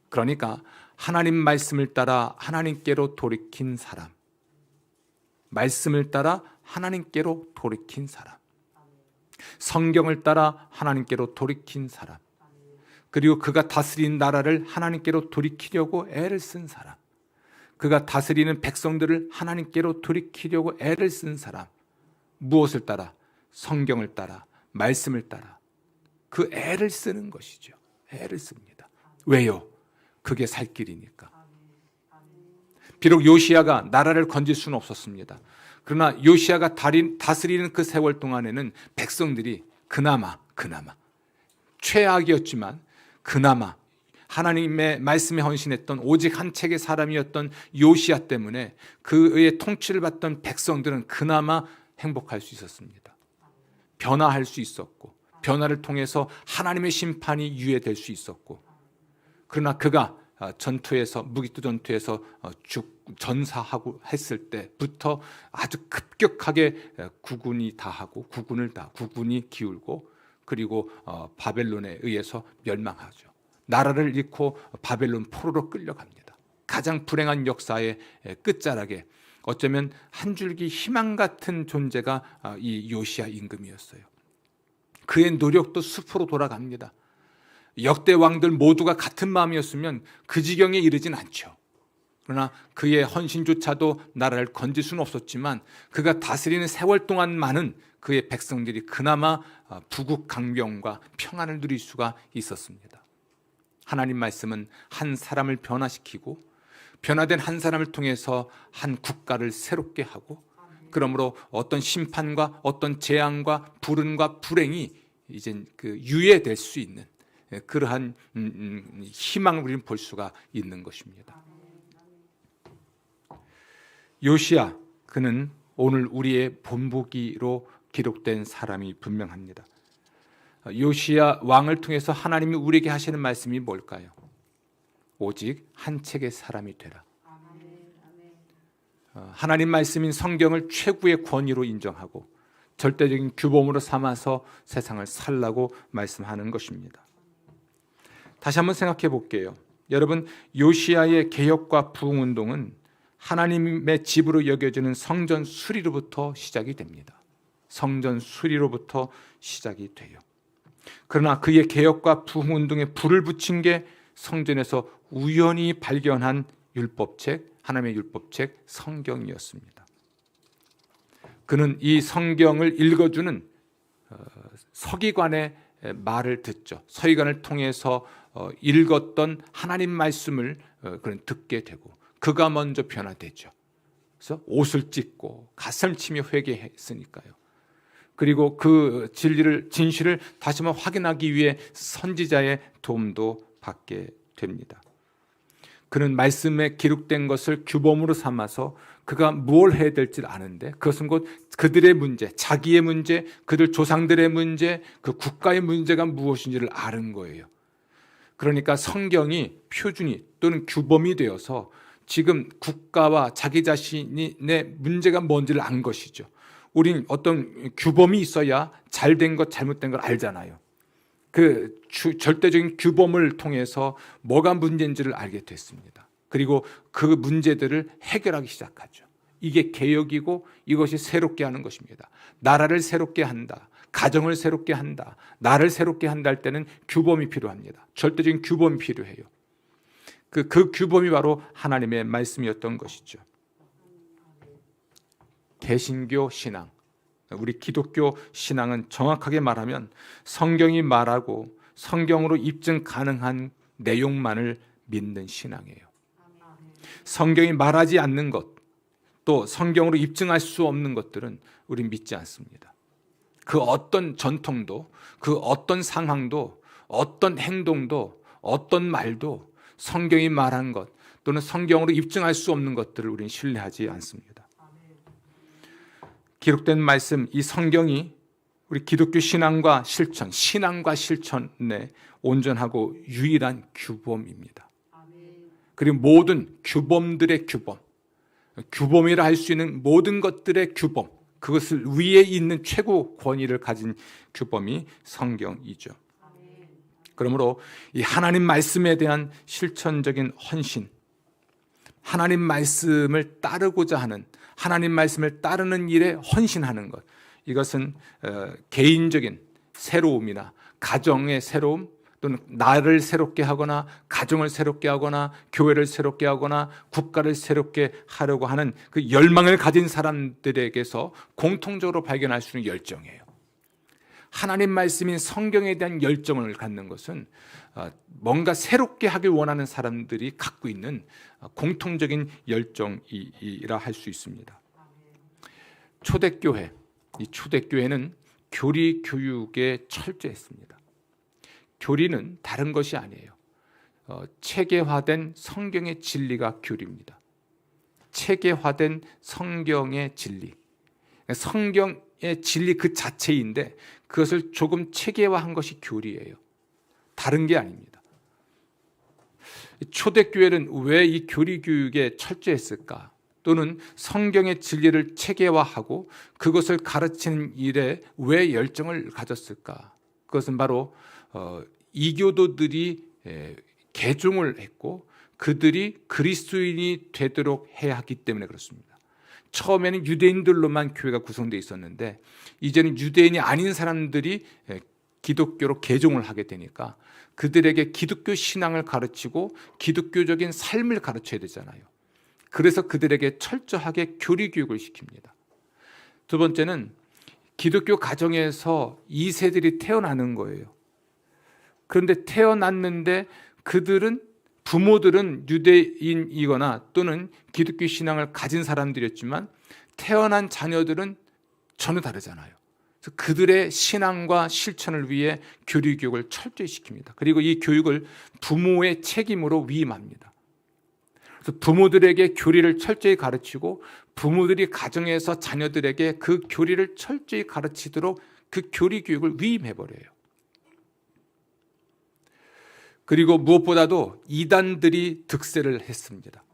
그러니까 하나님 말씀을 따라 하나님께로 돌이킨 사람, 말씀을 따라 하나님께로 돌이킨 사람, 성경을 따라 하나님께로 돌이킨 사람, 그리고 그가 다스린 나라를 하나님께로 돌이키려고 애를 쓴 사람, 그가 다스리는 백성들을 하나님께로 돌이키려고 애를 쓴 사람. 무엇을 따라? 성경을 따라, 말씀을 따라 그 애를 쓰는 것이죠. 애를 씁니다. 왜요? 그게 살 길이니까. 비록 요시야가 나라를 건질 수는 없었습니다. 그러나 요시야가 다스리는 그 세월 동안에는 백성들이 그나마 최악이었지만 그나마 하나님의 말씀에 헌신했던 오직 한 책의 사람이었던 요시야 때문에 그의 통치를 받던 백성들은 그나마 행복할 수 있었습니다. 변화할 수 있었고, 변화를 통해서 하나님의 심판이 유예될 수 있었고, 그러나 그가 전투에서, 무기토 전투에서 전사하고 했을 때부터 아주 급격하게 국군이 기울고, 그리고 바벨론에 의해서 멸망하죠. 나라를 잃고 바벨론 포로로 끌려갑니다. 가장 불행한 역사의 끝자락에 어쩌면 한 줄기 희망 같은 존재가 이 요시야 임금이었어요. 그의 노력도 수포로 돌아갑니다. 역대 왕들 모두가 같은 마음이었으면 그 지경에 이르진 않죠. 그러나 그의 헌신조차도 나라를 건질 수는 없었지만 그가 다스리는 세월 동안만은 그의 백성들이 그나마 부국강병과 평안을 누릴 수가 있었습니다. 하나님 말씀은 한 사람을 변화시키고 변화된 한 사람을 통해서 한 국가를 새롭게 하고, 그러므로 어떤 심판과 어떤 재앙과 불운과 불행이 이제 유예될 수 있는 그러한 희망을 우리는 볼 수가 있는 것입니다. 요시야, 그는 오늘 우리의 본보기로 기록된 사람이 분명합니다. 요시야 왕을 통해서 하나님이 우리에게 하시는 말씀이 뭘까요? 오직 한 책의 사람이 되라. 하나님 말씀인 성경을 최고의 권위로 인정하고 절대적인 규범으로 삼아서 세상을 살라고 말씀하는 것입니다. 다시 한번 생각해 볼게요. 여러분, 요시야의 개혁과 부흥운동은 하나님의 집으로 여겨지는 성전 수리로부터 시작이 됩니다. 성전 수리로부터 시작이 돼요. 그러나 그의 개혁과 부흥운동에 불을 붙인 게 성전에서 우연히 발견한 율법책, 하나님의 율법책 성경이었습니다. 그는 이 성경을 읽어주는 서기관의 말을 듣죠. 서기관을 통해서 읽었던 하나님 말씀을 그는 듣게 되고 그가 먼저 변화되죠. 그래서 옷을 찢고 가슴을 치며 회개했으니까요. 그리고 그 진실을 다시 한번 확인하기 위해 선지자의 도움도 받게 됩니다. 그는 말씀에 기록된 것을 규범으로 삼아서 그가 무엇을 해야 될지 아는데 그것은 곧 그들의 문제, 자기의 문제, 그들 조상들의 문제, 그 국가의 문제가 무엇인지를 아는 거예요. 그러니까 성경이 표준이 또는 규범이 되어서 지금 국가와 자기 자신의 문제가 뭔지를 안 것이죠. 우린 어떤 규범이 있어야 잘된 것, 잘못된 걸 알잖아요. 그 절대적인 규범을 통해서 뭐가 문제인지를 알게 됐습니다. 그리고 그 문제들을 해결하기 시작하죠. 이게 개혁이고 이것이 새롭게 하는 것입니다. 나라를 새롭게 한다. 가정을 새롭게 한다. 나를 새롭게 한다 할 때는 규범이 필요합니다. 절대적인 규범이 필요해요. 그 규범이 바로 하나님의 말씀이었던 것이죠. 개신교 신앙, 우리 기독교 신앙은 정확하게 말하면 성경이 말하고 성경으로 입증 가능한 내용만을 믿는 신앙이에요. 성경이 말하지 않는 것, 또 성경으로 입증할 수 없는 것들은 우린 믿지 않습니다. 그 어떤 전통도, 그 어떤 상황도, 어떤 행동도, 어떤 말도 성경이 말한 것 또는 성경으로 입증할 수 없는 것들을 우리는 신뢰하지 않습니다. 기록된 말씀, 이 성경이 우리 기독교 신앙과 실천에 온전하고 유일한 규범입니다. 그리고 모든 규범들의 규범이라 할 수 있는 모든 것들의 규범, 그것을 위에 있는 최고 권위를 가진 규범이 성경이죠. 그러므로 이 하나님 말씀에 대한 실천적인 헌신, 하나님 말씀을 따르고자 하는, 하나님 말씀을 따르는 일에 헌신하는 것, 이것은 개인적인 새로움이나 가정의 새로움, 또는 나를 새롭게 하거나 가정을 새롭게 하거나 교회를 새롭게 하거나 국가를 새롭게 하려고 하는 그 열망을 가진 사람들에게서 공통적으로 발견할 수 있는 열정이에요. 하나님 말씀인 성경에 대한 열정을 갖는 것은 뭔가 새롭게 하길 원하는 사람들이 갖고 있는 공통적인 열정이라 할 수 있습니다. 초대교회, 이 초대교회는 교리 교육에 철저했습니다. 교리는 다른 것이 아니에요. 체계화된 성경의 진리가 교리입니다. 체계화된 성경의 진리, 성경의 진리 그 자체인데 그것을 조금 체계화한 것이 교리예요. 다른 게 아닙니다. 초대교회는 왜 이 교리 교육에 철저했을까? 또는 성경의 진리를 체계화하고 그것을 가르치는 일에 왜 열정을 가졌을까? 그것은 바로 이교도들이 개종을 했고 그들이 그리스도인이 되도록 해야 하기 때문에 그렇습니다. 처음에는 유대인들로만 교회가 구성되어 있었는데 이제는 유대인이 아닌 사람들이 기독교로 개종을 하게 되니까 그들에게 기독교 신앙을 가르치고 기독교적인 삶을 가르쳐야 되잖아요. 그래서 그들에게 철저하게 교리 교육을 시킵니다. 두 번째는 기독교 가정에서 2세들이 태어나는 거예요. 그런데 태어났는데 부모들은 유대인이거나 또는 기독교 신앙을 가진 사람들이었지만 태어난 자녀들은 전혀 다르잖아요. 그래서 그들의 신앙과 실천을 위해 교리 교육을 철저히 시킵니다. 그리고 이 교육을 부모의 책임으로 위임합니다. 그래서 부모들에게 교리를 철저히 가르치고 부모들이 가정에서 자녀들에게 그 교리를 철저히 가르치도록 그 교리 교육을 위임해버려요. 그리고 무엇보다도 이단들이 득세를 했습니다.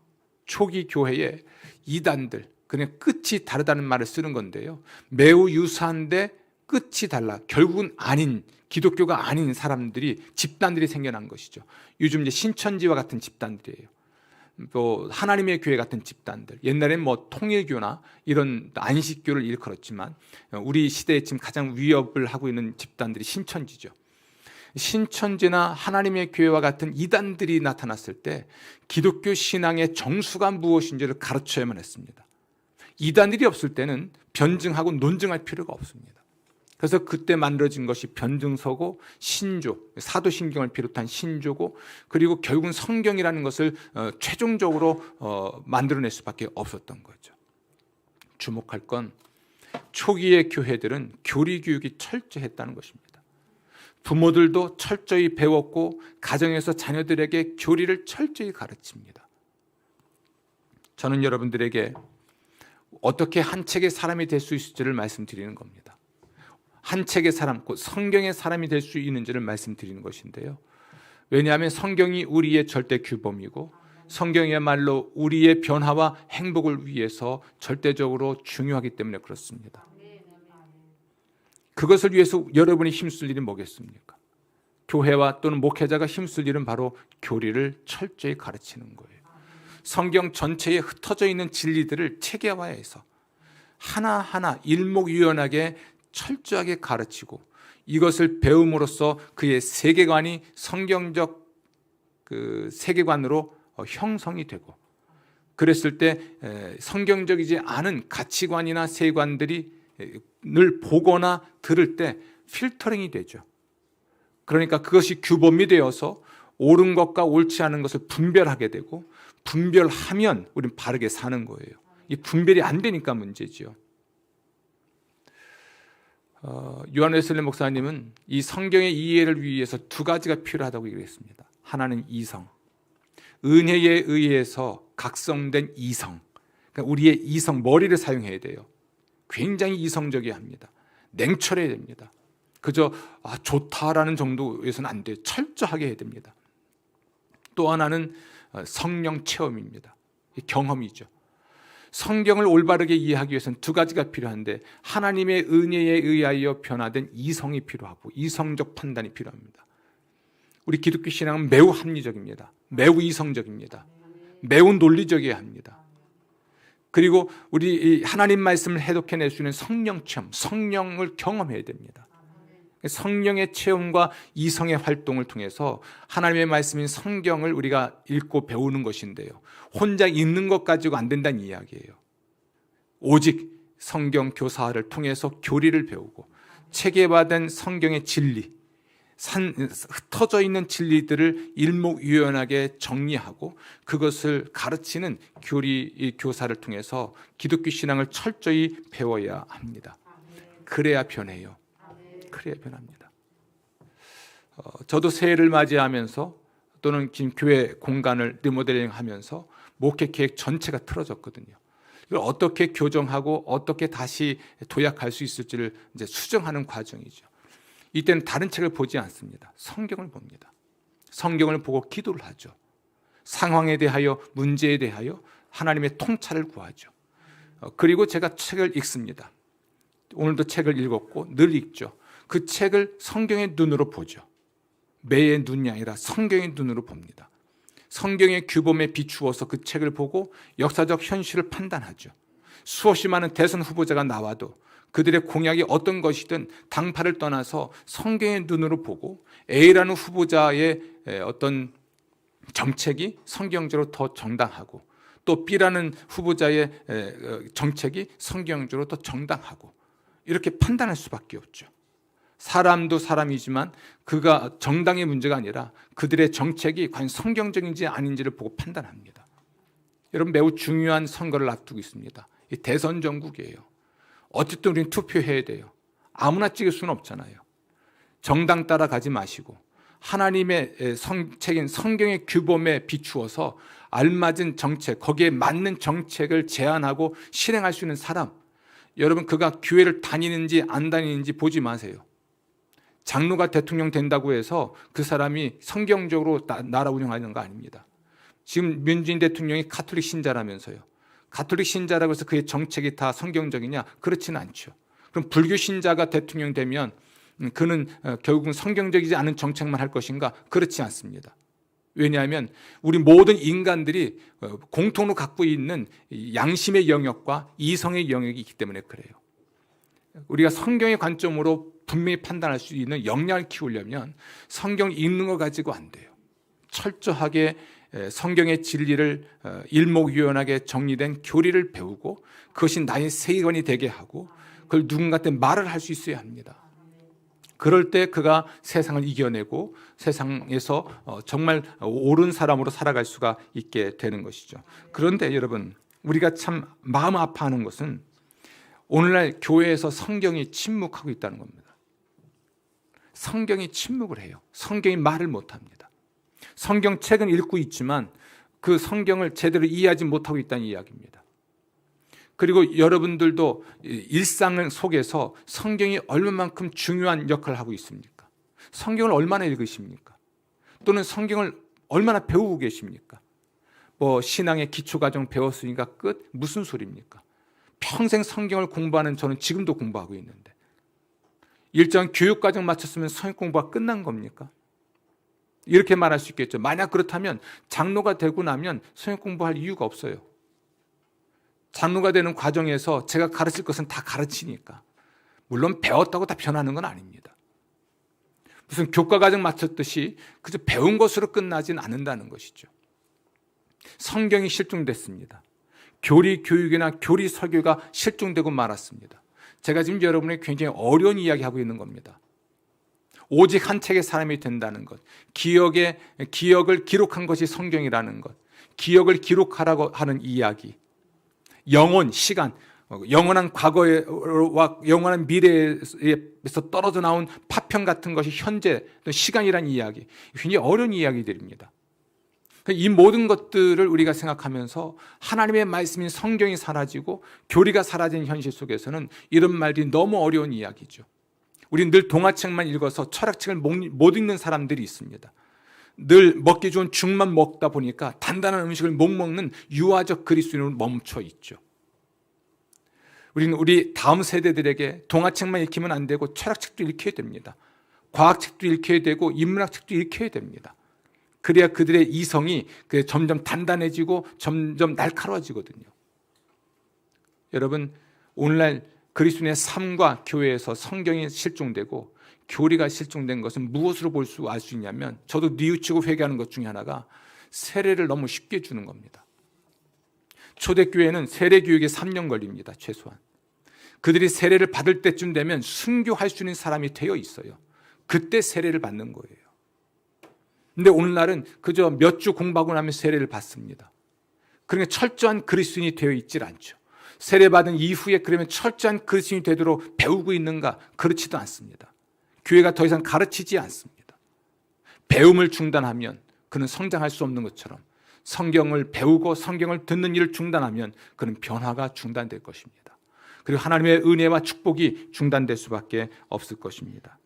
초기 교회에 이단들, 그냥 끝이 다르다는 말을 쓰는 건데요. 매우 유사한데 끝이 달라. 결국은 아닌, 기독교가 아닌 사람들이, 집단들이 생겨난 것이죠. 요즘 이제 신천지와 같은 집단들이에요. 또 하나님의 교회 같은 집단들. 옛날엔 뭐 통일교나 이런 안식교를 일컬었지만 우리 시대에 지금 가장 위협을 하고 있는 집단들이 신천지죠. 신천지나 하나님의 교회와 같은 이단들이 나타났을 때 기독교 신앙의 정수가 무엇인지를 가르쳐야만 했습니다. 이단들이 없을 때는 변증하고 논증할 필요가 없습니다. 그래서 그때 만들어진 것이 변증서고 신조, 사도신경을 비롯한 신조고 그리고 결국은 성경이라는 것을 최종적으로 만들어낼 수밖에 없었던 거죠. 주목할 건 초기의 교회들은 교리 교육이 철저했다는 것입니다. 부모들도 철저히 배웠고 가정에서 자녀들에게 교리를 철저히 가르칩니다. 저는 여러분들에게 어떻게 한 책의 사람이 될 수 있을지를 말씀드리는 겁니다. 한 책의 사람, 곧 성경의 사람이 될 수 있는지를 말씀드리는 것인데요. 왜냐하면 성경이 우리의 절대 규범이고 성경이야말로 우리의 변화와 행복을 위해서 절대적으로 중요하기 때문에 그렇습니다. 그것을 위해서 여러분이 힘쓸 일이 뭐겠습니까? 교회와 또는 목회자가 힘쓸 일은 바로 교리를 철저히 가르치는 거예요. 성경 전체에 흩어져 있는 진리들을 체계화해서 하나하나 일목요연하게 철저하게 가르치고 이것을 배움으로써 그의 세계관이 성경적 그 세계관으로 형성이 되고, 그랬을 때 성경적이지 않은 가치관이나 세관들이 늘 보거나 들을 때 필터링이 되죠. 그러니까 그것이 규범이 되어서 옳은 것과 옳지 않은 것을 분별하게 되고, 분별하면 우리는 바르게 사는 거예요. 이 분별이 안 되니까 문제지요. 요한 웨슬리 목사님은 이 성경의 이해를 위해서 두 가지가 필요하다고 얘기했습니다. 하나는 이성, 은혜에 의해서 각성된 이성. 그러니까 우리의 이성, 머리를 사용해야 돼요. 굉장히 이성적이어야 합니다. 냉철해야 됩니다. 그저 좋다라는 정도에서는 안 돼요. 철저하게 해야 됩니다. 또 하나는 성령 체험입니다. 경험이죠. 성경을 올바르게 이해하기 위해서는 두 가지가 필요한데, 하나님의 은혜에 의하여 변화된 이성이 필요하고 이성적 판단이 필요합니다. 우리 기독교 신앙은 매우 합리적입니다. 매우 이성적입니다. 매우 논리적이어야 합니다. 그리고 우리 하나님 말씀을 해독해낼 수 있는 성령 체험, 성령을 경험해야 됩니다. 성령의 체험과 이성의 활동을 통해서 하나님의 말씀인 성경을 우리가 읽고 배우는 것인데요, 혼자 읽는 것 가지고 안 된다는 이야기예요. 오직 성경 교사를 통해서 교리를 배우고 체계화된 성경의 진리, 흩어져 있는 진리들을 일목요연하게 정리하고 그것을 가르치는 교사를 통해서 기독교 신앙을 철저히 배워야 합니다. 그래야 변해요. 그래야 변합니다. 저도 새해를 맞이하면서 또는 지금 교회 공간을 리모델링하면서 목회 계획 전체가 틀어졌거든요. 이걸 어떻게 교정하고 어떻게 다시 도약할 수 있을지를 이제 수정하는 과정이죠. 이때는 다른 책을 보지 않습니다. 성경을 봅니다. 성경을 보고 기도를 하죠. 상황에 대하여, 문제에 대하여 하나님의 통찰을 구하죠. 그리고 제가 책을 읽습니다. 오늘도 책을 읽었고 늘 읽죠. 그 책을 성경의 눈으로 보죠. 매의 눈이 아니라 성경의 눈으로 봅니다. 성경의 규범에 비추어서 그 책을 보고 역사적 현실을 판단하죠. 수없이 많은 대선 후보자가 나와도 그들의 공약이 어떤 것이든 당파를 떠나서 성경의 눈으로 보고 A라는 후보자의 어떤 정책이 성경적으로 더 정당하고 또 B라는 후보자의 정책이 성경적으로 더 정당하고 이렇게 판단할 수밖에 없죠. 사람도 사람이지만 그가 정당의 문제가 아니라 그들의 정책이 과연 성경적인지 아닌지를 보고 판단합니다. 여러분, 매우 중요한 선거를 앞두고 있습니다. 이 대선 전국이에요. 어쨌든 우리는 투표해야 돼요. 아무나 찍을 수는 없잖아요. 정당 따라가지 마시고 하나님의 책인 성경의 규범에 비추어서 알맞은 정책, 거기에 맞는 정책을 제안하고 실행할 수 있는 사람, 여러분, 그가 교회를 다니는지 안 다니는지 보지 마세요. 장로가 대통령 된다고 해서 그 사람이 성경적으로 나라 운영하는 거 아닙니다. 지금 문재인 대통령이 가톨릭 신자라면서요. 가톨릭 신자라고 해서 그의 정책이 다 성경적이냐? 그렇지는 않죠. 그럼 불교 신자가 대통령 되면 그는 결국은 성경적이지 않은 정책만 할 것인가? 그렇지 않습니다. 왜냐하면 우리 모든 인간들이 공통으로 갖고 있는 양심의 영역과 이성의 영역이 있기 때문에 그래요. 우리가 성경의 관점으로 분명히 판단할 수 있는 역량을 키우려면 성경 읽는 거 가지고 안 돼요. 철저하게 성경의 진리를 일목요연하게 정리된 교리를 배우고 그것이 나의 세계관이 되게 하고 그걸 누군가한테 말을 할 수 있어야 합니다. 그럴 때 그가 세상을 이겨내고 세상에서 정말 옳은 사람으로 살아갈 수가 있게 되는 것이죠. 그런데 여러분, 우리가 참 마음 아파하는 것은 오늘날 교회에서 성경이 침묵하고 있다는 겁니다. 성경이 침묵을 해요. 성경이 말을 못합니다. 성경책은 읽고 있지만 그 성경을 제대로 이해하지 못하고 있다는 이야기입니다. 그리고 여러분들도 일상 속에서 성경이 얼마만큼 중요한 역할을 하고 있습니까? 성경을 얼마나 읽으십니까? 또는 성경을 얼마나 배우고 계십니까? 신앙의 기초과정 배웠으니까 끝? 무슨 소리입니까? 평생 성경을 공부하는 저는 지금도 공부하고 있는데 일정 교육과정 마쳤으면 성경 공부가 끝난 겁니까? 이렇게 말할 수 있겠죠. 만약 그렇다면 장로가 되고 나면 성경 공부할 이유가 없어요. 장로가 되는 과정에서 제가 가르칠 것은 다 가르치니까. 물론 배웠다고 다 변하는 건 아닙니다. 무슨 교과과정 마쳤듯이 그저 배운 것으로 끝나진 않는다는 것이죠. 성경이 실종됐습니다. 교리 교육이나 교리 설교가 실종되고 말았습니다. 제가 지금 여러분에게 굉장히 어려운 이야기하고 있는 겁니다. 오직 한 책의 사람이 된다는 것, 기억을 기록한 것이 성경이라는 것, 기억을 기록하라고 하는 이야기, 영혼, 시간, 영원한 과거와 영원한 미래에서 떨어져 나온 파편 같은 것이 현재, 또 시간이라는 이야기, 굉장히 어려운 이야기들입니다. 이 모든 것들을 우리가 생각하면서 하나님의 말씀인 성경이 사라지고 교리가 사라진 현실 속에서는 이런 말들이 너무 어려운 이야기죠. 우리는 늘 동화책만 읽어서 철학책을 못 읽는 사람들이 있습니다. 늘 먹기 좋은 죽만 먹다 보니까 단단한 음식을 못 먹는 유아적 그리스도인으로 멈춰 있죠. 우리는 우리 다음 세대들에게 동화책만 읽히면 안 되고 철학책도 읽혀야 됩니다. 과학책도 읽혀야 되고 인문학책도 읽혀야 됩니다. 그래야 그들의 이성이 점점 단단해지고 점점 날카로워지거든요. 여러분, 오늘날 그리스도인의 삶과 교회에서 성경이 실종되고 교리가 실종된 것은 무엇으로 알 수 있냐면, 저도 뉘우치고 회개하는 것 중에 하나가 세례를 너무 쉽게 주는 겁니다. 초대교회는 세례 교육에 3년 걸립니다. 최소한. 그들이 세례를 받을 때쯤 되면 순교할 수 있는 사람이 되어 있어요. 그때 세례를 받는 거예요. 근데 오늘날은 그저 몇 주 공부하고 나면 세례를 받습니다. 그러니까 철저한 그리스도인이 되어 있질 않죠. 세례받은 이후에 그러면 철저한 그리스도인이 되도록 배우고 있는가? 그렇지도 않습니다. 교회가 더 이상 가르치지 않습니다. 배움을 중단하면 그는 성장할 수 없는 것처럼 성경을 배우고 성경을 듣는 일을 중단하면 그는 변화가 중단될 것입니다. 그리고 하나님의 은혜와 축복이 중단될 수밖에 없을 것입니다.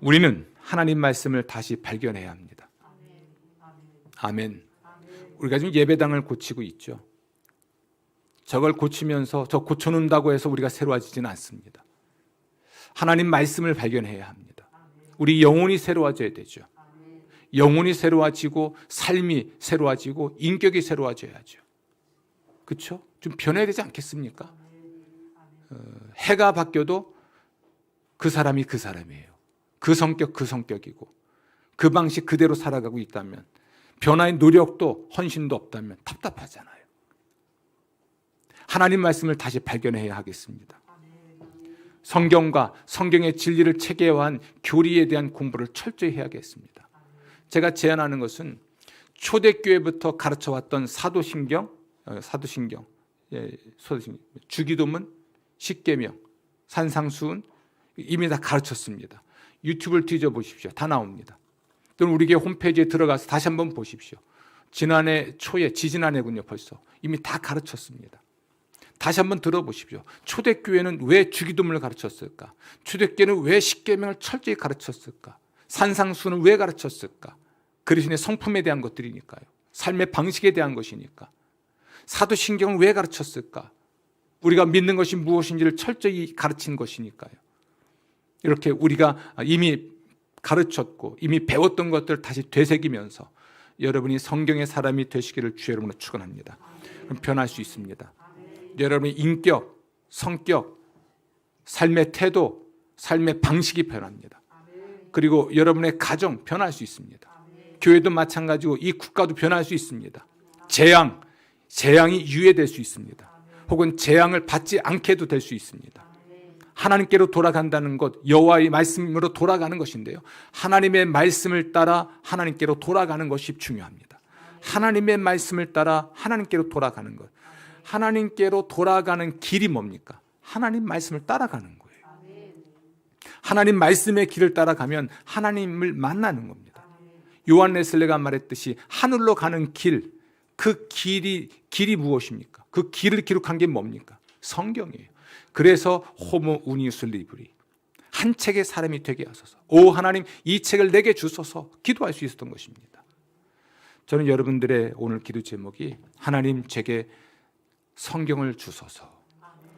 우리는 하나님 말씀을 다시 발견해야 합니다. 아멘. 우리가 지금 예배당을 고치고 있죠. 저걸 고치면서 저 고쳐놓는다고 해서 우리가 새로워지지는 않습니다. 하나님 말씀을 발견해야 합니다. 우리 영혼이 새로워져야 되죠. 영혼이 새로워지고 삶이 새로워지고 인격이 새로워져야죠. 그렇죠? 좀 변해야 되지 않겠습니까? 해가 바뀌어도 그 사람이 그 사람이에요. 그 성격 그 성격이고 그 방식 그대로 살아가고 있다면, 변화의 노력도 헌신도 없다면 답답하잖아요. 하나님 말씀을 다시 발견해야 하겠습니다. 성경과 성경의 진리를 체계화한 교리에 대한 공부를 철저히 해야겠습니다. 제가 제안하는 것은 초대교회부터 가르쳐왔던 사도신경, 주기도문, 십계명, 산상수훈 이미 다 가르쳤습니다. 유튜브를 뒤져보십시오. 다 나옵니다. 또는 우리 교회 홈페이지에 들어가서 다시 한번 보십시오. 지지난해군요 벌써. 이미 다 가르쳤습니다. 다시 한번 들어보십시오. 초대교회는 왜 주기도문을 가르쳤을까? 초대교회는 왜 십계명을 철저히 가르쳤을까? 산상수는 왜 가르쳤을까? 그리스도의 성품에 대한 것들이니까요. 삶의 방식에 대한 것이니까. 사도신경을 왜 가르쳤을까? 우리가 믿는 것이 무엇인지를 철저히 가르친 것이니까요. 이렇게 우리가 이미 가르쳤고 이미 배웠던 것들을 다시 되새기면서 여러분이 성경의 사람이 되시기를 주의 이름으로 축원합니다. 그럼 변할 수 있습니다. 여러분의 인격, 성격, 삶의 태도, 삶의 방식이 변합니다. 그리고 여러분의 가정 변할 수 있습니다. 교회도 마찬가지고 이 국가도 변할 수 있습니다. 재앙이 유예될 수 있습니다. 혹은 재앙을 받지 않게도 될 수 있습니다. 하나님께로 돌아간다는 것, 여호와의 말씀으로 돌아가는 것인데요. 하나님의 말씀을 따라 하나님께로 돌아가는 것이 중요합니다. 하나님의 말씀을 따라 하나님께로 돌아가는 것. 하나님께로 돌아가는 길이 뭡니까? 하나님 말씀을 따라가는 거예요. 하나님 말씀의 길을 따라가면 하나님을 만나는 겁니다. 요한 웨슬레가 말했듯이 하늘로 가는 길, 그 길이 무엇입니까? 그 길을 기록한 게 뭡니까? 성경이에요. 그래서 호모 우니우스 리브리, 한 책의 사람이 되게 하소서. 오 하나님, 이 책을 내게 주소서 기도할 수 있었던 것입니다. 저는 여러분들의 오늘 기도 제목이 하나님 제게 성경을 주소서,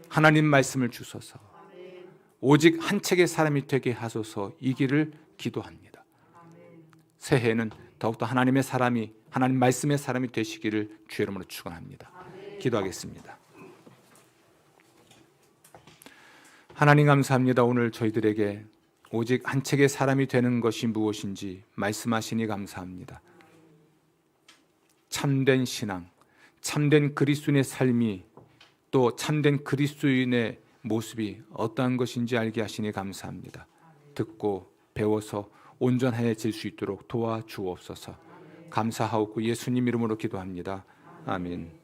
하나님 말씀을 주소서, 오직 한 책의 사람이 되게 하소서, 이 길을 기도합니다. 새해에는 더욱더 하나님의 사람이, 하나님 말씀의 사람이 되시기를 주의 이름으로 축원합니다. 기도하겠습니다. 하나님 감사합니다. 오늘 저희들에게 오직 한 책의 사람이 되는 것이 무엇인지 말씀하시니 감사합니다. 참된 신앙, 참된 그리스도인의 삶이, 또 참된 그리스도인의 모습이 어떠한 것인지 알게 하시니 감사합니다. 듣고 배워서 온전해질 수 있도록 도와주옵소서. 감사하옵고 예수님 이름으로 기도합니다. 아멘.